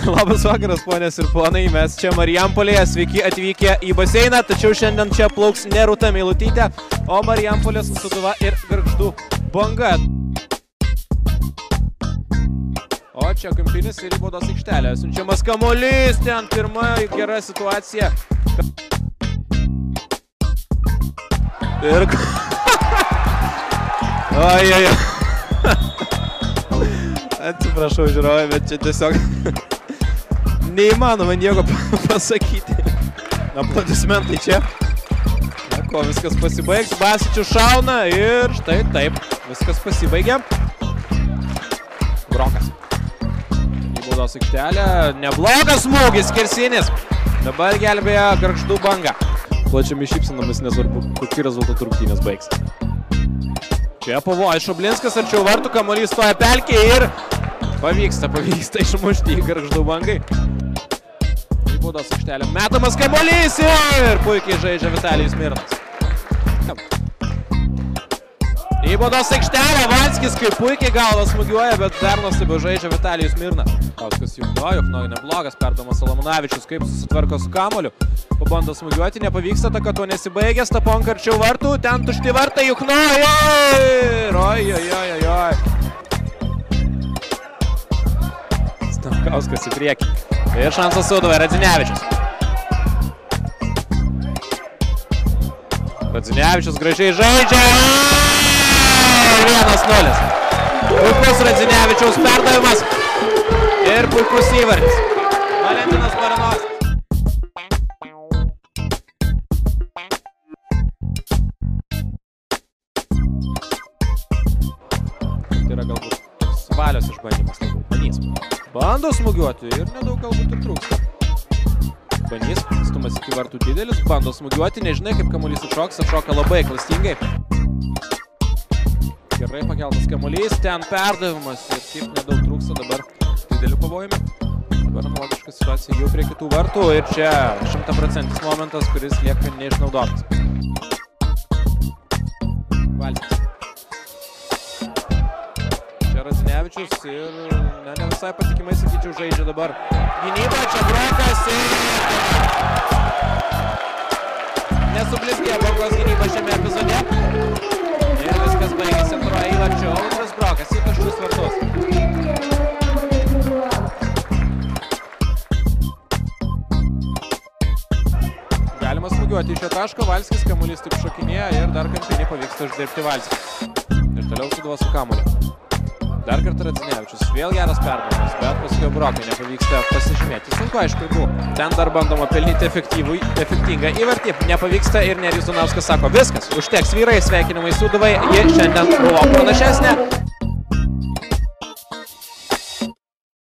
Labas vakaras, ponės ir ponai, mes čia Marijampolėje, sveiki atvykę į baseiną, tačiau šiandien čia plauks ne Rūta Meilutytė, o Marijampolės Sūduva ir Gargždų Banga. O čia kampinis ir į baudos aikštelę, siunčiamas kamuolys, ten pirma gera situacija. Ir... Ojojoj. Atsiprašau, žiūrovai, bet čia tiesiog... Neįmanoma nieko pasakyti. Aplodismentai čia. Na ko, viskas pasibaigs. Basičius šauna ir štai taip. Viskas pasibaigė. Brokas. Į baudos aikštelę. Neblogas smūgis, skersinis. Dabar gelbėja Gargždų Banga. Plačiami šypsinomis, nesvarbu, kokį rezultatų rungtynės baigs. Čia pavojus Šoblinskas, arčiau vartų, kamuolys stoja pelkė ir pavyksta išmušti į Gargždų Bangai. Į baudos aikštelę metamas kamuolys ir puikiai žaidžia Vitalijus Mirnas. Į baudos aikštelę Vanskis kaip puikiai galvą smūgiuoja, bet dar nuostabiau žaidžia Vitalijus Mirnas. Kauskas Juknojo neblogas, perdamas Salamonavičius, kaip susitvarko su kamuoliu. Pabando smūgiuoti, nepavyksta, ta, kad to nesibaigė, Staponka arčiau vartų, ten tušti vartai Juknojo ir ojojojojoj. Kauskas į priekį. Ir šansas Sūduvai, Radzinevičius. Radzinevičius gražiai žaidžia. 1-0. Puikus Radzinevičiaus perdavimas. Ir puikus įvartis. Valentinas Baranovskis. Tai yra galbūt svalios išbandymas. Banys. Bando smūgiuoti ir nedaug galbūt ir trūksta. Banys, stumas iki vartų didelis, bando smūgiuoti, nežinai kaip kamuolys atšoks, atšoka labai klastingai. Gerai pakeltas kamuolys, ten perdavimas ir kaip nedaug trūksta dabar didelių pavojimų. Dabar analogiška situacija jau prie kitų vartų ir čia 100% momentas, kuris lieka neišnaudotas. Valtis. Čia Radzinevičius ir ne visai patikimai, sakyčiau, žaidžia dabar. Gynyba, čia Brokas ir... Nesublizgėjo Bangos gynyba šiame epizode. Ir viskas baigėsi antroje įvarčio. Audrius Brokas į tuščius vartus. Galima smūgiuoti iš šio taško. Valskis kamuolys taip šokinėja ir dar kampinį pavyksta uždirbti Valskis. Ir toliau Sūduva su kamuoliu. Dar kartą Radzinevičius, vėl geras perdavimas, bet paskui Brokai nepavyksta pasižymėti. Sunku, aišku, buvo. Ten dar bandoma pelnyti efektingą įvartį, nepavyksta ir Nerijus Donauskas sako, viskas, užteks vyrai, sveikinimai Sūduvai, ji šiandien buvo pranašesnė.